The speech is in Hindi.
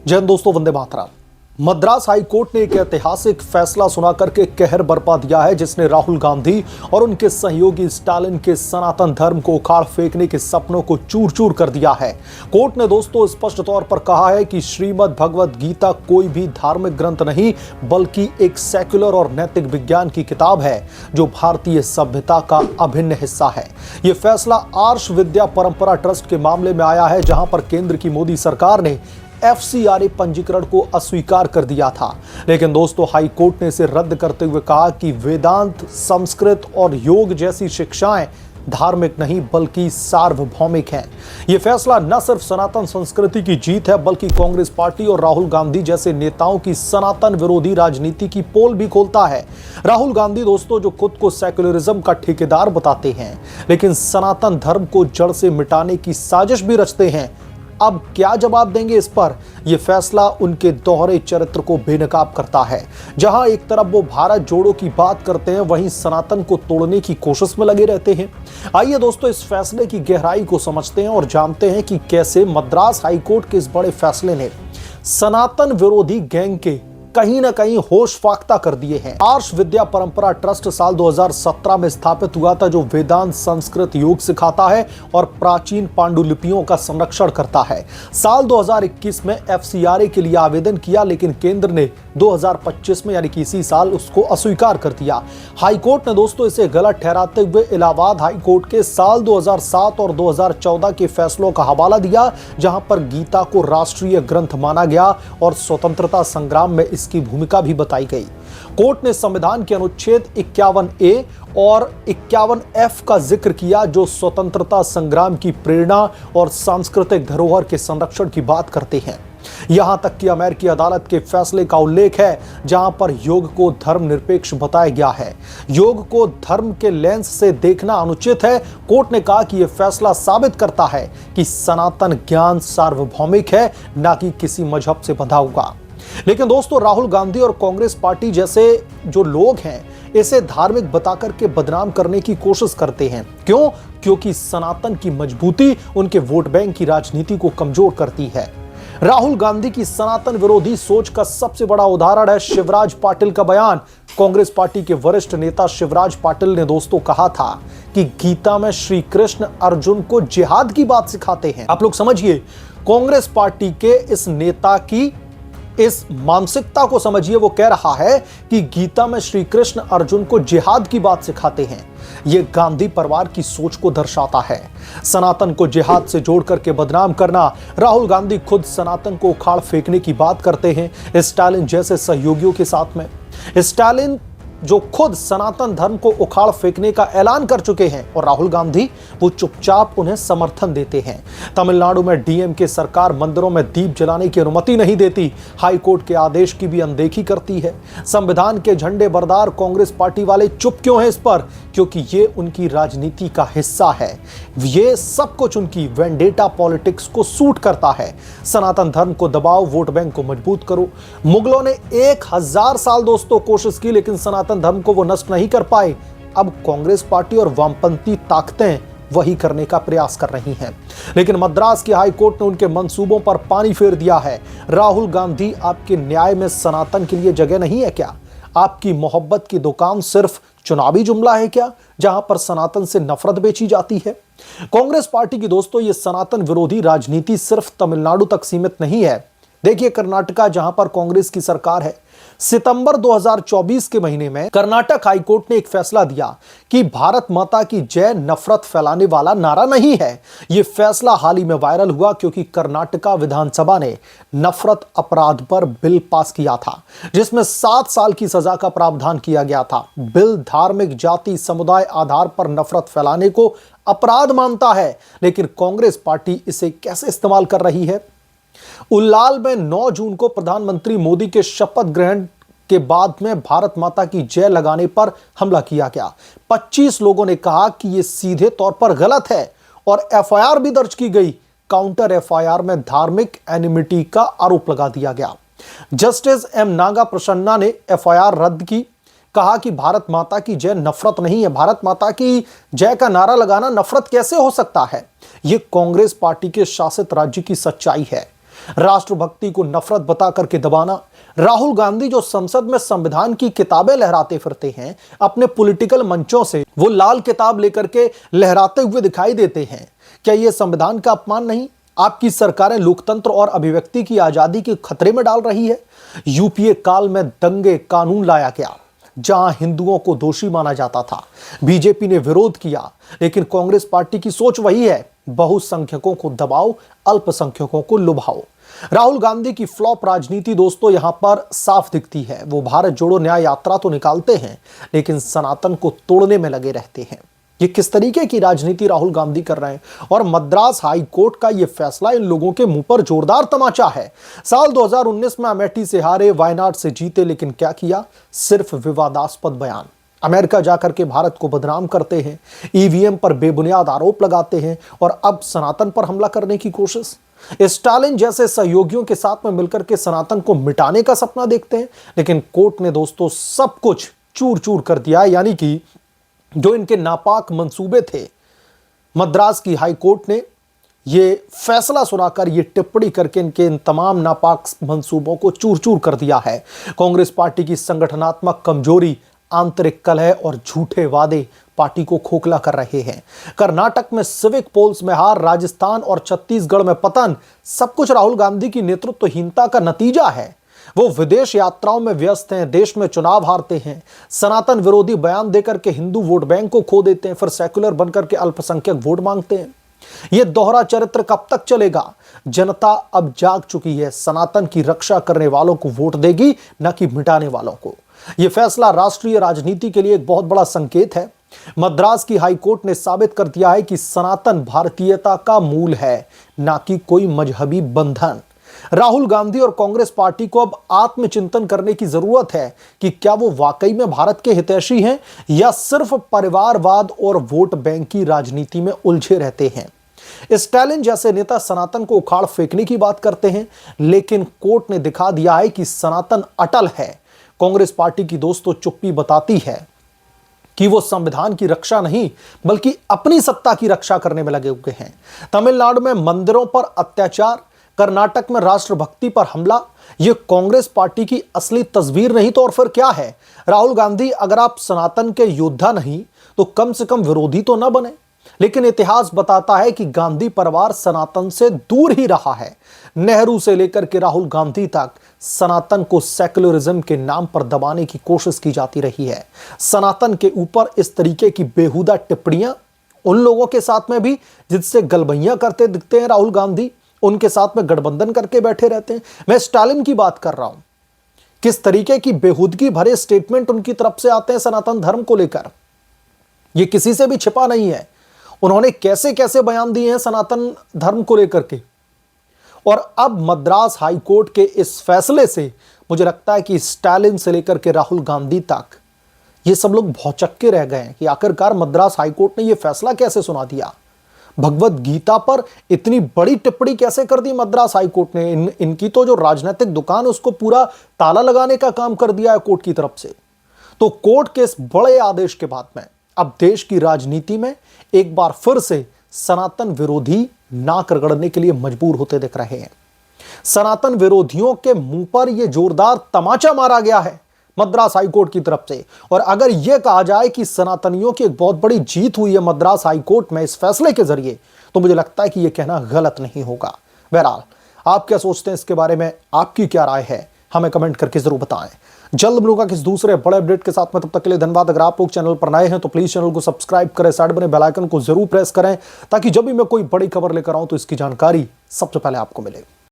जय हिंद दोस्तों, वंदे मातरम। मद्रास हाई कोर्ट ने एक ऐतिहासिक फैसला सुना करके कहर बरपा दिया है, जिसने राहुल गांधी और उनके सहयोगी स्टालिन के सनातन धर्म को उखाड़ फेंकने के सपनों को चूर चूर कर दिया है। कोर्ट ने दोस्तों स्पष्ट तौर पर कहा है कि श्रीमद् भगवद गीता कोई भी धार्मिक ग्रंथ नहीं, बल्कि एक सेक्युलर और नैतिक विज्ञान की किताब है जो भारतीय सभ्यता का अभिन्न हिस्सा है। यह फैसला आर्ष विद्या परंपरा ट्रस्ट के मामले में आया है, जहां पर केंद्र की मोदी सरकार ने FCRA पंजीकरण को अस्वीकार कर दिया था। लेकिन दोस्तों हाई कोर्ट ने इसे रद्द करते हुए कहा कि वेदांत, संस्कृत और योग जैसी शिक्षाएं धार्मिक नहीं बल्कि सार्वभौमिक हैं। यह फैसला न सिर्फ सनातन संस्कृति की जीत है, बल्कि कांग्रेस पार्टी और राहुल गांधी जैसे नेताओं की सनातन विरोधी राजनीति की पोल भी खोलता है। राहुल गांधी दोस्तों जो खुद को सेक्युलरिज्म का ठेकेदार बताते हैं, लेकिन सनातन धर्म को जड़ से मिटाने की साजिश भी रचते हैं। अब क्या जवाब देंगे इस पर? यह फैसला उनके दोहरे चरित्र को बेनकाब करता है। जहां एक तरफ वो भारत जोड़ो की बात करते हैं, वहीं सनातन को तोड़ने की कोशिश में लगे रहते हैं। आइए दोस्तों इस फैसले की गहराई को समझते हैं और जानते हैं कि कैसे मद्रास हाई कोर्ट के इस बड़े फैसले ने सनातन विरोधी गैंग के कहीं ना कहीं होश फाख्ता कर दिए हैं। आर्ष विद्या परंपरा ट्रस्ट साल 2017 में स्थापित हुआ था, जो वेदांत, संस्कृत, योग सिखाता है और प्राचीन पांडुलिपियों का संरक्षण करता है। साल 2021 में FCRA के लिए आवेदन किया, लेकिन केंद्र ने 2025 में यानी कि इसी साल उसको अस्वीकार कर दिया। हाई कोर्ट ने दोस्तों इसे गलत ठहराते हुए इलाहाबाद हाई कोर्ट के साल 2007 और 2014 के फैसलों का हवाला दिया, जहां पर गीता को राष्ट्रीय ग्रंथ माना गया और स्वतंत्रता संग्राम में की भूमिका भी बताई गई। कोर्ट ने संविधान के अनुच्छेद 51A और 51F का जिक्र किया, जो स्वतंत्रता संग्राम की प्रेरणा और सांस्कृतिक धरोहर के संरक्षण की बात करते हैं। यहां तक कि अमेरिकी अदालत के फैसले का उल्लेख है, जहां पर योग को धर्मनिरपेक्ष बताया गया है। योग को धर्म के लेंस से देखना अनुचित है। कोर्ट ने कहा कि यह फैसला साबित करता है कि सनातन ज्ञान सार्वभौमिक है, न कि किसी मजहब से बंधा हुआ। लेकिन दोस्तों राहुल गांधी और कांग्रेस पार्टी जैसे जो लोग हैं, इसे धार्मिक बताकर के बदनाम करने की कोशिश करते हैं। क्यों? क्योंकि सनातन की मजबूती उनके वोट बैंक की राजनीति को कमजोर करती है। राहुल गांधी की सनातन विरोधी सोच का सबसे बड़ा उदाहरण है शिवराज पाटिल का बयान। कांग्रेस पार्टी के वरिष्ठ नेता शिवराज पाटिल ने दोस्तों कहा था कि गीता में श्री कृष्ण अर्जुन को जिहाद की बात सिखाते हैं। आप लोग समझिए, कांग्रेस पार्टी के इस नेता की इस मानसिकता को समझिए। वो कह रहा है कि गीता में श्री कृष्ण अर्जुन को जिहाद की बात सिखाते हैं। यह गांधी परिवार की सोच को दर्शाता है। सनातन को जिहाद से जोड़ करके बदनाम करना। राहुल गांधी खुद सनातन को उखाड़ फेंकने की बात करते हैं स्टालिन जैसे सहयोगियों के साथ में। स्टालिन जो खुद सनातन धर्म को उखाड़ फेंकने का ऐलान कर चुके हैं, और राहुल गांधी वो चुपचाप उन्हें समर्थन देते हैं। तमिलनाडु में DMK सरकार मंदिरों में दीप जलाने की अनुमति नहीं देती, हाई कोर्ट के आदेश की भी अनदेखी करती है। संविधान के झंडे बरदार कांग्रेस पार्टी वाले चुप क्यों हैं इस पर? क्योंकि ये उनकी राजनीति का हिस्सा है। ये सब कुछ उनकी वेंडेटा पॉलिटिक्स को सूट करता है। सनातन धर्म को दबाओ, वोट बैंक को मजबूत करो। मुगलों ने 1000 साल दोस्तों कोशिश की, लेकिन सनातन धर्म को वो नष्ट नहीं कर पाए। अब कांग्रेस पार्टी और वामपंथी ताकतें वही करने का प्रयास कर रही हैं। लेकिन मद्रास की हाई कोर्ट ने उनके मंसूबों पर पानी फेर दिया है। राहुल गांधी, आपके न्याय में सनातन के लिए जगह नहीं है क्या? आपकी मोहब्बत की दुकान सिर्फ चुनावी जुमला है क्या, जहां पर सनातन से नफरत बेची जाती है? कांग्रेस पार्टी की दोस्तों ये सनातन विरोधी राजनीति सिर्फ तमिलनाडु तक सीमित नहीं है। देखिए कर्नाटका, जहां पर कांग्रेस की सरकार है, सितंबर 2024 के महीने में कर्नाटक हाईकोर्ट ने एक फैसला दिया कि भारत माता की जय नफरत फैलाने वाला नारा नहीं है। यह फैसला हाल ही में वायरल हुआ क्योंकि कर्नाटका विधानसभा ने नफरत अपराध पर बिल पास किया था, जिसमें 7 साल की सजा का प्रावधान किया गया था। बिल धार्मिक, जाति, समुदाय आधार पर नफरत फैलाने को अपराध मानता है, लेकिन कांग्रेस पार्टी इसे कैसे इस्तेमाल कर रही है? उल्लाल में 9 जून को प्रधानमंत्री मोदी के शपथ ग्रहण के बाद में भारत माता की जय लगाने पर हमला किया गया। 25 लोगों ने कहा कि यह सीधे तौर पर गलत है और FIR भी दर्ज की गई। काउंटर FIR में धार्मिक एनिमिटी का आरोप लगा दिया गया। जस्टिस M नागा प्रसन्ना ने FIR रद्द की। कहा कि भारत माता की जय नफरत नहीं है। भारत माता की जय का नारा लगाना नफरत कैसे हो सकता है? यह कांग्रेस पार्टी के शासित राज्य की सच्चाई है। राष्ट्रभक्ति को नफरत बता करके दबाना। राहुल गांधी जो संसद में संविधान की किताबें लहराते फिरते हैं, अपने पॉलिटिकल मंचों से वो लाल किताब लेकर के लहराते हुए दिखाई देते हैं। क्या यह संविधान का अपमान नहीं? आपकी सरकारें लोकतंत्र और अभिव्यक्ति की आजादी के खतरे में डाल रही है। यूपीए काल में दंगे कानून लाया गया जहां हिंदुओं को दोषी माना जाता था। बीजेपी ने विरोध किया, लेकिन कांग्रेस पार्टी की सोच वही है, बहुसंख्यकों को दबाओ, अल्पसंख्यकों को लुभाओ। राहुल गांधी की फ्लॉप राजनीति दोस्तों यहां पर साफ दिखती है। वो भारत जोड़ो न्याय यात्रा तो निकालते हैं, लेकिन सनातन को तोड़ने में लगे रहते हैं। ये किस तरीके की राजनीति राहुल गांधी कर रहे हैं? और मद्रास हाई कोर्ट का ये फैसला इन लोगों के मुंह पर जोरदार तमाचा है। साल 2019 में अमेठी से हारे, वायनाड से जीते, लेकिन क्या किया? सिर्फ विवादास्पद बयान। अमेरिका जाकर के भारत को बदनाम करते हैं, ईवीएम पर बेबुनियाद आरोप लगाते हैं और अब सनातन पर हमला करने की कोशिश। स्टालिन जैसे सहयोगियों के साथ में मिलकर के सनातन को मिटाने का सपना देखते हैं, लेकिन कोर्ट ने दोस्तों सब कुछ चूर चूर कर दिया। यानी कि जो इनके नापाक मंसूबे थे, मद्रास की हाई कोर्ट ने ये फैसला सुनाकर, ये टिप्पणी करके इनके इन तमाम नापाक मंसूबों को चूर चूर कर दिया है। कांग्रेस पार्टी की संगठनात्मक कमजोरी, आंतरिक कलह और झूठे वादे पार्टी को खोखला कर रहे हैं। कर्नाटक में सिविक पोल्स में हार, राजस्थान और छत्तीसगढ़ में पतन, सब कुछ राहुल गांधी की नेतृत्वहीनता का नतीजा है। वो विदेश यात्राओं में व्यस्त हैं, देश में चुनाव हारते हैं, सनातन विरोधी बयान देकर के हिंदू वोट बैंक को खो देते हैं, फिर सेक्युलर बनकर के अल्पसंख्यक वोट मांगते हैं। ये दोहरा चरित्र कब तक चलेगा? जनता अब जाग चुकी है। सनातन की रक्षा करने वालों को वोट देगी, न कि मिटाने वालों को। यह फैसला राष्ट्रीय राजनीति के लिए एक बहुत बड़ा संकेत है। मद्रास की हाई कोर्ट ने साबित कर दिया है कि सनातन भारतीयता का मूल है, ना कि कोई मजहबी बंधन। राहुल गांधी और कांग्रेस पार्टी को अब आत्मचिंतन करने की जरूरत है कि क्या वो वाकई में भारत के हितैषी हैं या सिर्फ परिवारवाद और वोट बैंक की राजनीति में उलझे रहते हैं। स्टालिन जैसे नेता सनातन को उखाड़ फेंकने की बात करते हैं, लेकिन कोर्ट ने दिखा दिया है कि सनातन अटल है। कांग्रेस पार्टी की दोस्तों चुप्पी बताती है कि वो संविधान की रक्षा नहीं, बल्कि अपनी सत्ता की रक्षा करने में लगे हुए हैं। तमिलनाडु में मंदिरों पर अत्याचार, कर्नाटक में राष्ट्रभक्ति पर हमला, यह कांग्रेस पार्टी की असली तस्वीर नहीं तो और फिर क्या है? राहुल गांधी, अगर आप सनातन के योद्धा नहीं तो कम से कम विरोधी तो न बने। लेकिन इतिहास बताता है कि गांधी परिवार सनातन से दूर ही रहा है। नेहरू से लेकर के राहुल गांधी तक सनातन को सेक्युलरिज्म के नाम पर दबाने की कोशिश की जाती रही है। सनातन के ऊपर इस तरीके की बेहुदा टिप्पणियां उन लोगों के साथ में भी जिससे गलबैयां करते दिखते हैं राहुल गांधी, उनके साथ में गठबंधन करके बैठे रहते हैं। मैं स्टालिन की बात कर रहा हूं। किस तरीके की बेहुदगी भरे स्टेटमेंट उनकी तरफ से आते हैं सनातन धर्म को लेकर, यह किसी से भी छिपा नहीं है। उन्होंने कैसे कैसे बयान दिए हैं सनातन धर्म को लेकर के। और अब मद्रास हाई कोर्ट के इस फैसले से मुझे लगता है कि स्टालिन से लेकर के राहुल गांधी तक ये सब लोग भौचक्के रह गए हैं कि आखिरकार मद्रास हाई कोर्ट ने यह फैसला कैसे सुना दिया। भगवत गीता पर इतनी बड़ी टिप्पणी कैसे कर दी मद्रास हाई कोर्ट ने? इनकी तो जो राजनीतिक दुकान है उसको पूरा ताला लगाने का काम कर दिया है कोर्ट की तरफ से। तो कोर्ट के इस बड़े आदेश के बाद में अब देश की राजनीति में एक बार फिर से सनातन विरोधी नाक रगड़ने के लिए मजबूर होते दिख रहे हैं। सनातन विरोधियों के मुंह पर यह जोरदार तमाचा मारा गया है मद्रास हाई कोर्ट की तरफ से। और अगर यह कहा जाए कि सनातनियों की एक बहुत बड़ी जीत हुई है मद्रास हाई कोर्ट में इस फैसले के जरिए, तो मुझे लगता है कि यह कहना गलत नहीं होगा। बहरहाल, आप क्या सोचते हैं इसके बारे में? आपकी क्या राय है? हमें कमेंट करके जरूर बताएं। जल्द मिलूंगा किस दूसरे बड़े अपडेट के साथ में, तब तक के लिए धन्यवाद। अगर आप लोग चैनल पर नए हैं तो प्लीज चैनल को सब्सक्राइब करें, साइड बने बेल आइकन को जरूर प्रेस करें, ताकि जब भी मैं कोई बड़ी खबर लेकर आऊं तो इसकी जानकारी सबसे पहले आपको मिले।